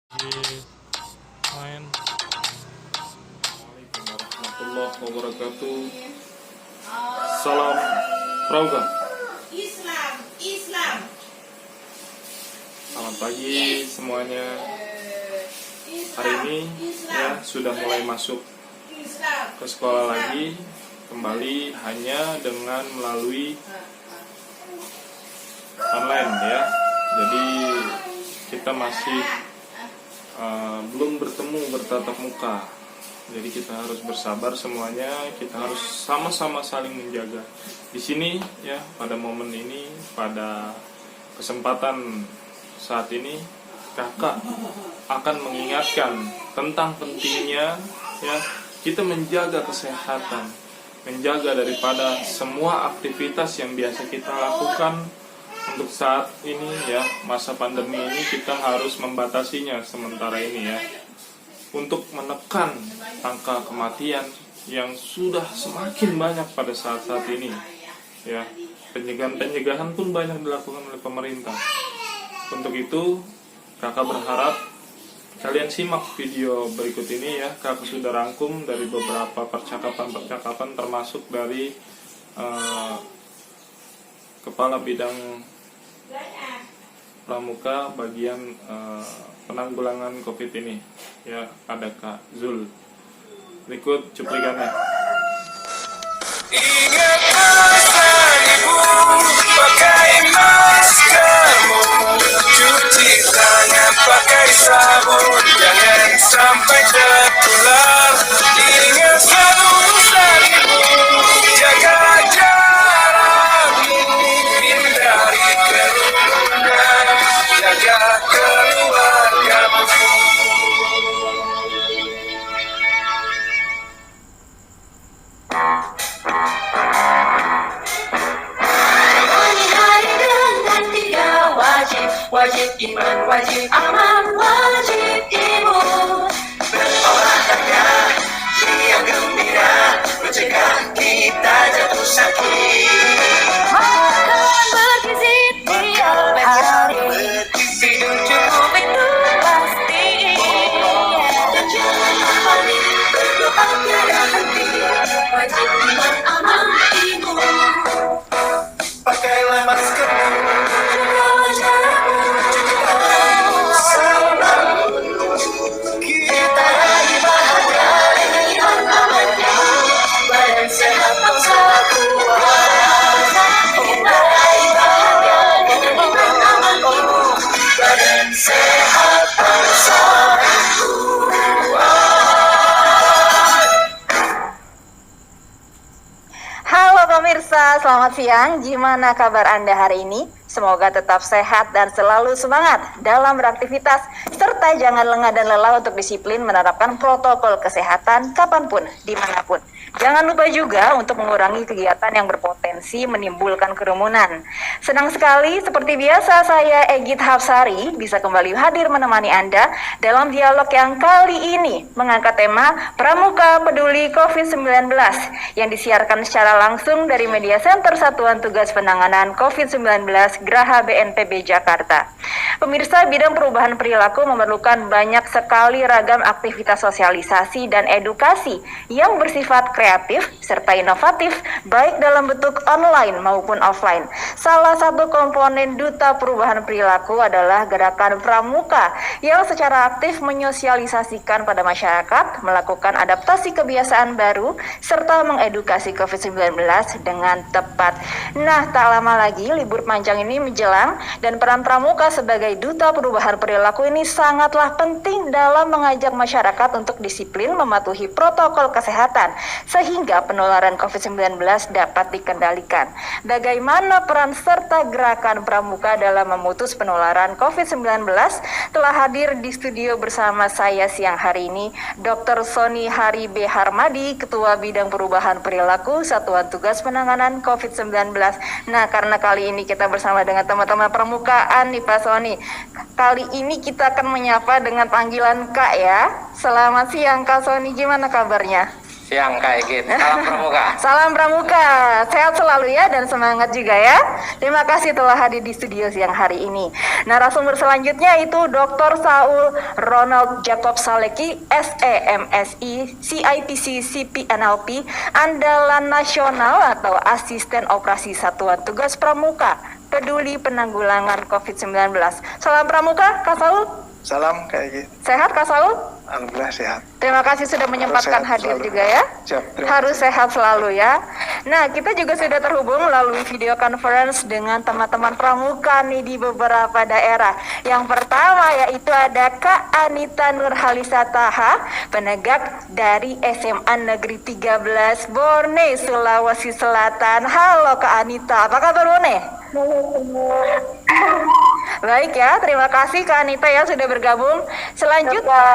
Di main. Assalamualaikum warahmatullahi wabarakatuh. Salam Pramuka. Islam. Selamat pagi semuanya. Hari ini ya sudah mulai masuk ke sekolah lagi, kembali hanya dengan melalui online ya. Jadi kita masih belum bertatap muka. Jadi kita harus bersabar semuanya, kita harus sama-sama saling menjaga. Di sini ya, pada momen ini, pada kesempatan saat ini, kakak akan mengingatkan tentang pentingnya ya kita menjaga kesehatan, menjaga daripada semua aktivitas yang biasa kita lakukan. Untuk saat ini ya, masa pandemi ini kita harus membatasinya sementara ini ya, untuk menekan angka kematian yang sudah semakin banyak pada saat-saat ini ya. Pencegahan pun banyak dilakukan oleh pemerintah. Untuk itu kakak berharap kalian simak video berikut ini ya. Kakak sudah rangkum dari beberapa percakapan termasuk dari Kepala Bidang Pramuka bagian penanggulangan COVID ini ya, ada Kak Zul. Berikut cuplikannya. Ingat pesan ibu, pakai maskermu, cuci tangan pakai sabun, jangan sampai tertular. Ingat pesan ibu, jaga jarakmu, hindari kerumunan, jaga keluargamu. Wajib iman, wajib aman, wajib imun. Berolahraga, riang gembira, mencegah kita jatuh sakit. Makan bergizi tiap hari, tidur cukup itu pasti. Dan jangan berpaling, berdoa tiada henti. Wajib iman, aman, imun. Pakailah maskermu. Halo pemirsa, selamat siang. Gimana kabar Anda hari ini? Semoga tetap sehat dan selalu semangat dalam beraktivitas, serta jangan lengah dan lelah untuk disiplin menerapkan protokol kesehatan kapanpun, dimanapun. Jangan lupa juga untuk mengurangi kegiatan yang berpotensi menimbulkan kerumunan. Senang sekali, seperti biasa saya Egit Hapsari bisa kembali hadir menemani Anda dalam dialog yang kali ini mengangkat tema Pramuka Peduli COVID-19 yang disiarkan secara langsung dari Media Center Satuan Tugas Penanganan COVID-19 Graha BNPB Jakarta. Pemirsa, bidang perubahan perilaku memerlukan banyak sekali ragam aktivitas sosialisasi dan edukasi yang bersifat kreatif serta inovatif, baik dalam bentuk online maupun offline. Salah satu komponen Duta Perubahan Perilaku adalah gerakan Pramuka yang secara aktif menyosialisasikan pada masyarakat, melakukan adaptasi kebiasaan baru, serta mengedukasi COVID-19 dengan tepat. Nah, tak lama lagi libur panjang ini menjelang, dan peran Pramuka sebagai Duta Perubahan Perilaku ini sangatlah penting dalam mengajak masyarakat untuk disiplin mematuhi protokol kesehatan, sehingga penularan COVID-19 dapat dikendalikan. Bagaimana peran serta gerakan Pramuka dalam memutus penularan COVID-19? Telah hadir di studio bersama saya siang hari ini Dr. Sony Hari B. Harmadi, Ketua Bidang Perubahan Perilaku Satuan Tugas Penanganan COVID-19. Nah, karena kali ini kita bersama dengan teman-teman permukaan nih Pak Sony, kali ini kita akan menyapa dengan panggilan Kak ya. Selamat siang Kak Sony, gimana kabarnya? Siang Kak Egi. Salam Pramuka. Salam Pramuka, sehat selalu ya dan semangat juga ya. Terima kasih telah hadir di studio siang hari ini. Narasumber selanjutnya itu Dr. Saul Ronald Jacob Saleki, SEMSI, CIPC, CPNLP, Andalan Nasional atau Asisten Operasi Satuan Tugas Pramuka, Peduli Penanggulangan COVID-19. Salam Pramuka, Kak Saul. Salam Kak Egi. Sehat Kak Saul? Alhamdulillah sehat. Terima kasih sudah menyempatkan Harus sehat hadir selalu. juga ya. Siap, terima Harus kasih. sehat selalu ya. Nah, kita juga sudah terhubung melalui video conference dengan teman-teman pramuka nih di beberapa daerah. Yang pertama yaitu ada Kak Anita Nurhalisa Taha, penegak dari SMA Negeri 13 Borneo, Sulawesi Selatan. Halo Kak Anita, apa kabar Borneo? Baik ya, terima kasih Kak Anita ya sudah bergabung. Selanjutnya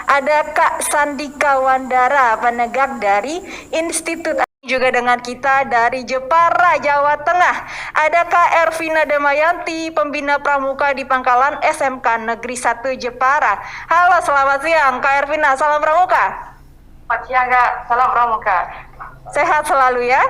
ada Kak Sandika Wandara, penegak dari Institut, juga dengan kita dari Jepara, Jawa Tengah. Ada Kak Ervina Damayanti, pembina pramuka di Pangkalan SMK Negeri 1 Jepara. Halo, selamat siang Kak Ervina, salam pramuka. Selamat siang Kak, salam pramuka. Sehat selalu ya.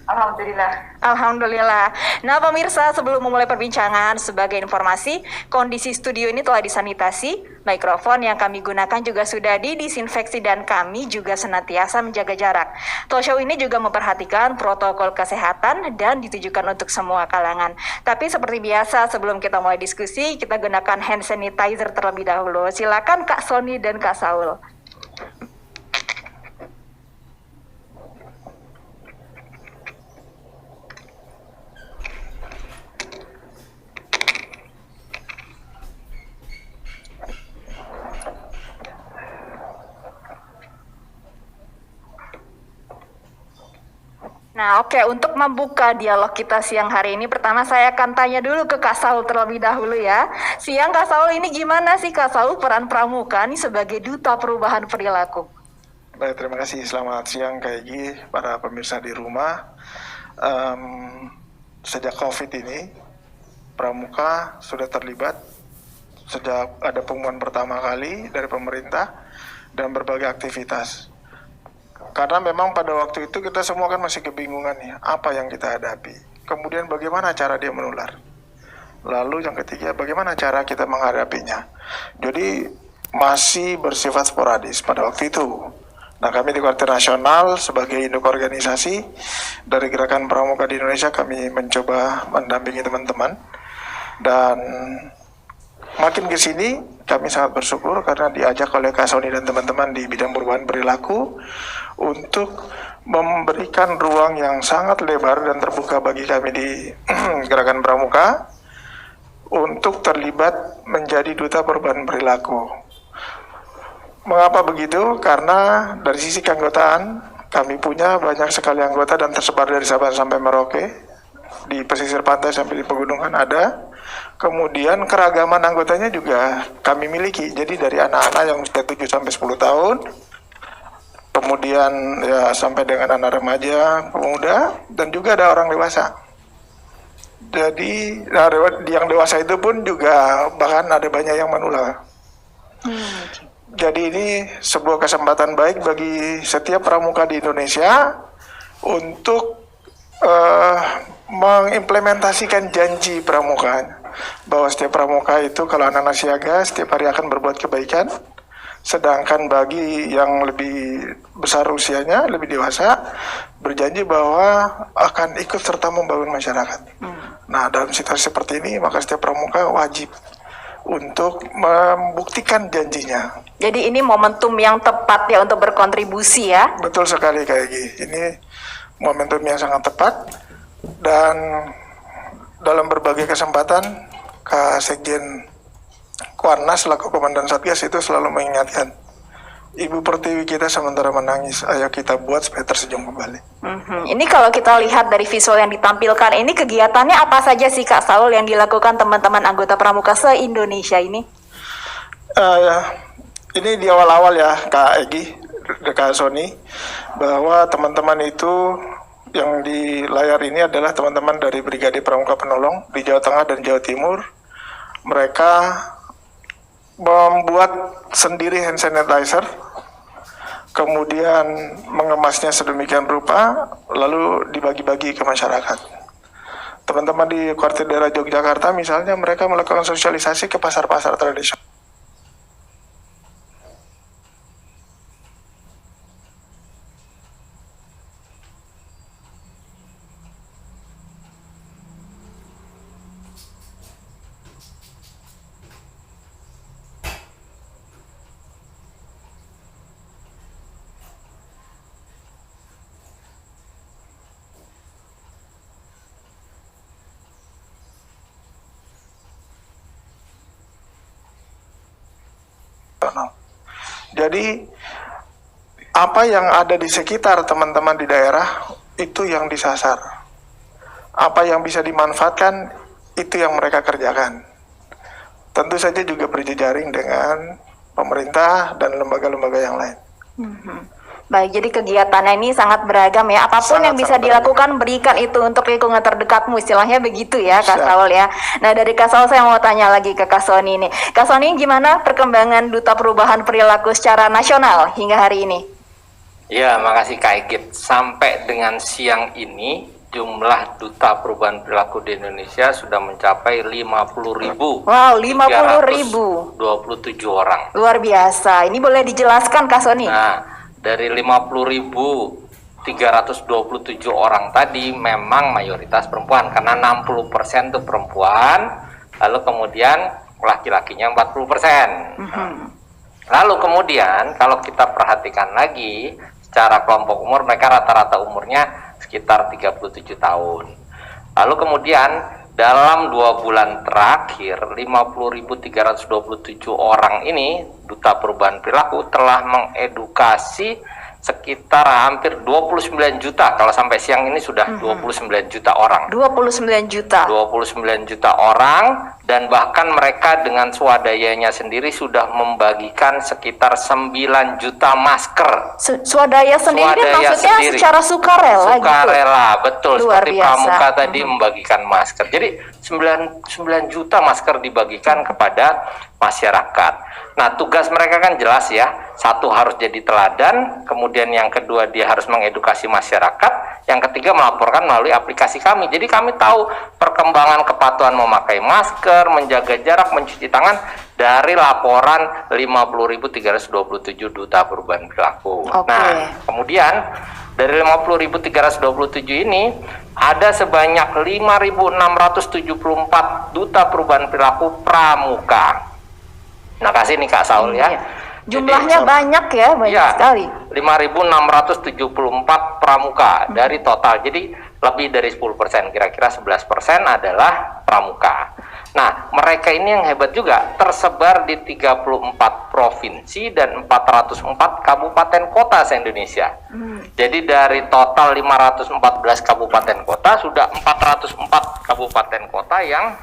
Alhamdulillah. Alhamdulillah. Nah pemirsa, sebelum memulai perbincangan, sebagai informasi, kondisi studio ini telah disanitasi, mikrofon yang kami gunakan juga sudah didisinfeksi dan kami juga senantiasa menjaga jarak. Talk show ini juga memperhatikan protokol kesehatan dan ditujukan untuk semua kalangan. Tapi seperti biasa, sebelum kita mulai diskusi, kita gunakan hand sanitizer terlebih dahulu. Silakan Kak Sony dan Kak Saul. Nah, oke, untuk membuka dialog kita siang hari ini, pertama saya akan tanya dulu ke Kak Saul terlebih dahulu ya. Siang Kak Saul, ini gimana sih Kak Saul peran pramuka nih sebagai duta perubahan perilaku? Baik, terima kasih. Selamat siang Kak Egi, para pemirsa di rumah. Sejak COVID ini, pramuka sudah terlibat sejak ada pengumuman pertama kali dari pemerintah dan berbagai aktivitas. Karena memang pada waktu itu kita semua kan masih kebingungan ya, apa yang kita hadapi. Kemudian bagaimana cara dia menular. Lalu yang ketiga, bagaimana cara kita menghadapinya. Jadi masih bersifat sporadis pada waktu itu. Nah, kami di Kuartir Nasional sebagai induk organisasi dari Gerakan Pramuka di Indonesia, kami mencoba mendampingi teman-teman. Dan makin ke sini kami sangat bersyukur karena diajak oleh Kak Sony dan teman-teman di bidang perubahan perilaku untuk memberikan ruang yang sangat lebar dan terbuka bagi kami di Gerakan Pramuka untuk terlibat menjadi duta perubahan perilaku. Mengapa begitu? Karena dari sisi keanggotaan kami punya banyak sekali anggota dan tersebar dari Sabang sampai Merauke, di pesisir pantai sampai di pegunungan ada. Kemudian keragaman anggotanya juga kami miliki. Jadi dari anak-anak yang usia 7 sampai 10 tahun, kemudian ya sampai dengan anak remaja, pemuda, dan juga ada orang dewasa. Jadi yang dewasa itu pun juga bahkan ada banyak yang menular. Jadi ini sebuah kesempatan baik bagi setiap pramuka di Indonesia untuk mengimplementasikan janji pramuka, bahwa setiap pramuka itu kalau anak-anak siaga setiap hari akan berbuat kebaikan, sedangkan bagi yang lebih besar usianya, lebih dewasa, berjanji bahwa akan ikut serta membangun masyarakat. Nah, dalam situasi seperti ini, maka setiap pramuka wajib untuk membuktikan janjinya. Jadi ini momentum yang tepat ya untuk berkontribusi ya. Betul sekali Kak Egi. Ini momentum yang sangat tepat, dan dalam berbagai kesempatan Kak Sekjen Kuarnas selaku Komandan Satgas itu selalu mengingatkan, Ibu Pertiwi kita sementara menangis, ayo kita buat supaya tersenyum kembali. Ini kalau kita lihat dari visual yang ditampilkan, ini kegiatannya apa saja sih Kak Saul yang dilakukan teman-teman anggota pramuka se-Indonesia ini? Ini di awal-awal ya Kak Egi, Kak Sony, bahwa teman-teman itu yang di layar ini adalah teman-teman dari Brigade Pramuka Penolong di Jawa Tengah dan Jawa Timur. Mereka membuat sendiri hand sanitizer, kemudian mengemasnya sedemikian rupa, lalu dibagi-bagi ke masyarakat. Teman-teman di kuartir daerah Yogyakarta misalnya, mereka melakukan sosialisasi ke pasar-pasar tradisional. Jadi apa yang ada di sekitar teman-teman di daerah itu yang disasar. Apa yang bisa dimanfaatkan itu yang mereka kerjakan. Tentu saja juga berjejaring dengan pemerintah dan lembaga-lembaga yang lain. Baik, jadi kegiatannya ini sangat beragam ya. Apapun yang bisa dilakukan, berikan itu untuk lingkungan terdekatmu, istilahnya begitu ya, Kak Saul ya. Nah, dari Kak Saul saya mau tanya lagi ke Kak Sony ini. Kak Sony, gimana perkembangan Duta Perubahan Perilaku secara nasional hingga hari ini? Ya, makasih Kak Egit. Sampai dengan siang ini, jumlah Duta Perubahan Perilaku di Indonesia sudah mencapai 50.000. Wow, 50.000. 27 orang. Luar biasa. Ini boleh dijelaskan, Kak Sony? Nah, dari 50.327 orang tadi memang mayoritas perempuan, karena 60% itu perempuan, lalu kemudian laki-lakinya 40%. Lalu kemudian kalau kita perhatikan lagi secara kelompok umur, mereka rata-rata umurnya sekitar 37 tahun. Lalu kemudian dalam 2 bulan terakhir 50.327 orang ini Duta Perubahan Perilaku telah mengedukasi sekitar hampir 29 juta. Kalau sampai siang ini sudah 29 juta orang. 29 juta. 29 juta orang, dan bahkan mereka dengan swadayanya sendiri sudah membagikan sekitar 9 juta masker. Swadaya sendiri Swadaya maksudnya sendiri. Secara sukarela Sukarela, gitu? betul. Luar Seperti biasa. Pramuka tadi membagikan masker. Jadi 9 juta masker dibagikan kepada masyarakat. Nah, tugas mereka kan jelas ya. Satu, harus jadi teladan. Kemudian yang kedua, dia harus mengedukasi masyarakat. Yang ketiga, melaporkan melalui aplikasi kami. Jadi kami tahu perkembangan kepatuhan memakai masker, menjaga jarak, mencuci tangan dari laporan 50.327 Duta Perubahan Perilaku. Nah, kemudian dari 50.327 ini ada sebanyak 5.674 Duta Perubahan Perilaku pramuka. Nah, kasih nih Kak Saul ya. Jumlahnya jadi, banyak ya, banyak sekali. 5.674 pramuka dari total. Jadi lebih dari 10%, kira-kira 11% adalah pramuka. Nah, mereka ini yang hebat juga, tersebar di 34 provinsi dan 404 kabupaten kota se-Indonesia. Jadi dari total 514 kabupaten kota, sudah 404 kabupaten kota yang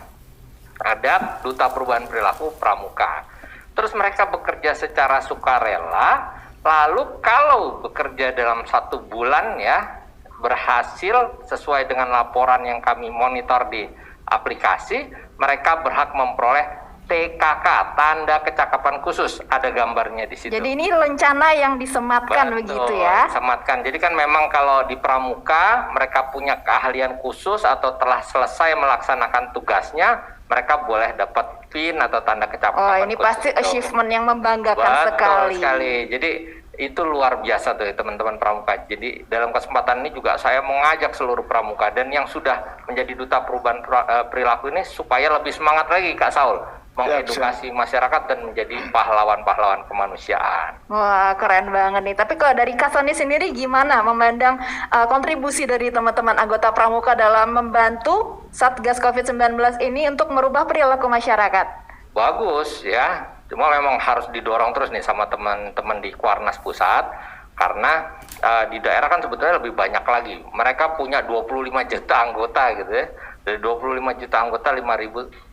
ada Duta Perubahan Perilaku pramuka. Terus mereka bekerja secara sukarela, lalu kalau bekerja dalam 1 bulan ya, berhasil sesuai dengan laporan yang kami monitor di aplikasi, mereka berhak memperoleh TKK, tanda kecakapan khusus, ada gambarnya di situ. Jadi ini lencana yang disematkan. Betul, begitu ya? disematkan. Jadi kan memang kalau di pramuka mereka punya keahlian khusus atau telah selesai melaksanakan tugasnya, mereka boleh dapat PIN atau tanda kecakapan. Oh, ini pasti achievement yang membanggakan sekali. Betul sekali. Jadi itu luar biasa tuh teman-teman pramuka. Jadi dalam kesempatan ini juga saya mengajak seluruh pramuka dan yang sudah menjadi Duta Perubahan Perilaku ini supaya lebih semangat lagi Kak Saul mengedukasi masyarakat dan menjadi pahlawan-pahlawan kemanusiaan. Wah, keren banget nih. Tapi kalau dari Kak Sony sendiri gimana memandang kontribusi dari teman-teman anggota pramuka dalam membantu Satgas COVID-19 ini untuk merubah perilaku masyarakat? Bagus ya. Cuma memang harus didorong terus nih sama teman-teman di Kuarnas Pusat, karena di daerah kan sebetulnya lebih banyak lagi. Mereka punya 25 juta anggota gitu ya. Dari 25 juta anggota, 5.600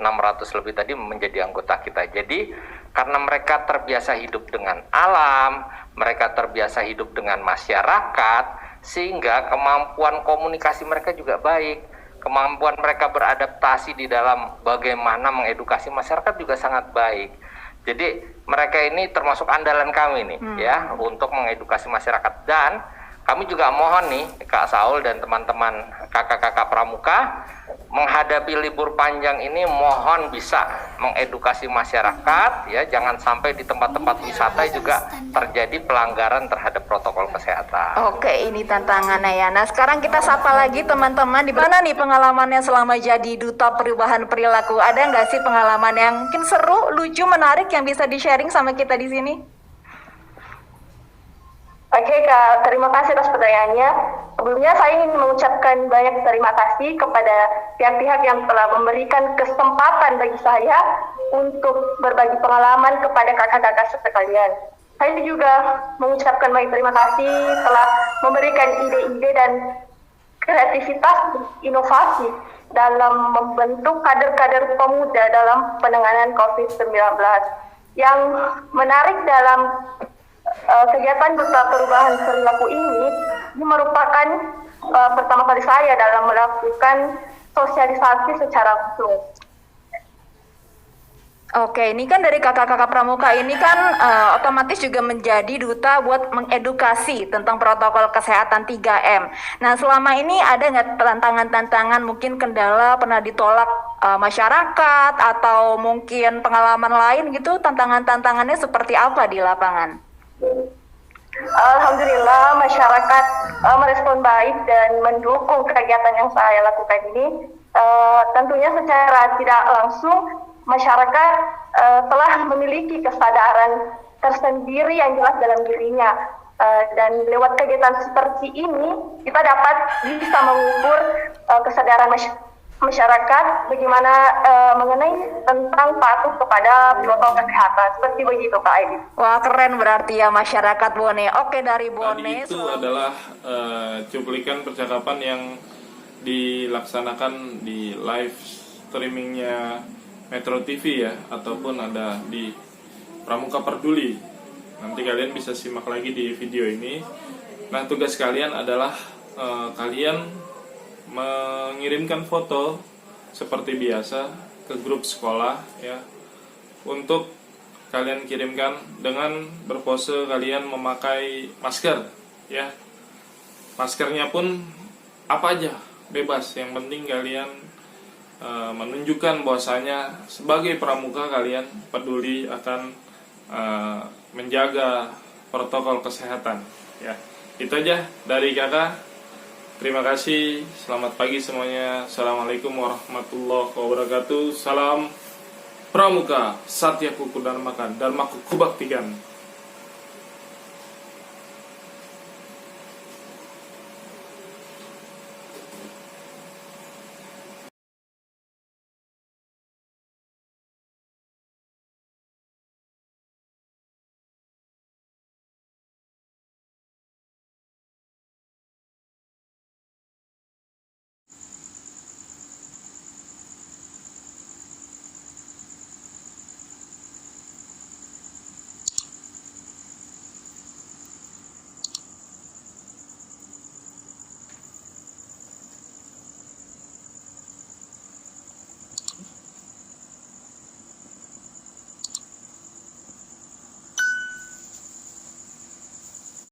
lebih tadi menjadi anggota kita. Jadi karena mereka terbiasa hidup dengan alam, mereka terbiasa hidup dengan masyarakat, sehingga kemampuan komunikasi mereka juga baik. Kemampuan mereka beradaptasi di dalam bagaimana mengedukasi masyarakat juga sangat baik. Jadi mereka ini termasuk andalan kami nih ya untuk mengedukasi masyarakat, dan kami juga mohon nih Kak Saul dan teman-teman kakak-kakak pramuka menghadapi libur panjang ini mohon bisa mengedukasi masyarakat ya, jangan sampai di tempat-tempat wisata juga terjadi pelanggaran terhadap protokol kesehatan. Oke, ini tantangannya ya. Nah, sekarang kita sapa lagi teman-teman. Di mana nih pengalamannya selama jadi duta perubahan perilaku? Ada nggak sih pengalaman yang mungkin seru, lucu, menarik yang bisa di-sharing sama kita di sini? Oke Kak, terima kasih atas pertanyaannya. Sebelumnya saya ingin mengucapkan banyak terima kasih kepada pihak-pihak yang telah memberikan kesempatan bagi saya untuk berbagi pengalaman kepada kakak-kakak sekalian. Saya juga mengucapkan banyak terima kasih telah memberikan ide-ide dan kreativitas inovasi dalam membentuk kader-kader pemuda dalam penanganan COVID-19. Yang menarik dalam kegiatan duta perubahan perilaku ini merupakan pertama kali saya dalam melakukan sosialisasi secara langsung. Oke, ini kan dari kakak-kakak pramuka ini kan otomatis juga menjadi duta buat mengedukasi tentang protokol kesehatan 3M. Nah, selama ini ada nggak tantangan-tantangan, mungkin kendala pernah ditolak masyarakat atau mungkin pengalaman lain gitu, tantangan-tantangannya seperti apa di lapangan? Alhamdulillah masyarakat merespon baik dan mendukung kegiatan yang saya lakukan ini. Tentunya secara tidak langsung masyarakat telah memiliki kesadaran tersendiri yang jelas dalam dirinya, dan lewat kegiatan seperti ini kita dapat bisa mengukur kesadaran masyarakat bagaimana mengenai tentang patuh kepada protokol kesehatan, seperti begitu Kak Aidi. Wah, keren berarti ya masyarakat Bone. Oke, dari Bone. Tadi itu adalah cuplikan percakapan yang dilaksanakan di live streamingnya Metro TV ya, ataupun ada di Pramuka Peduli. Nanti kalian bisa simak lagi di video ini. Nah, tugas kalian adalah kalian mengirimkan foto seperti biasa ke grup sekolah ya, untuk kalian kirimkan dengan berpose kalian memakai masker ya. Maskernya pun apa aja bebas, yang penting kalian menunjukkan bahwasanya sebagai pramuka kalian peduli akan menjaga protokol kesehatan ya. Itu aja dari kakak. Terima kasih, selamat pagi semuanya. Assalamualaikum warahmatullahi wabarakatuh. Salam Pramuka, Satya Kuku Dharmakan, Dharmaku Kubaktikan.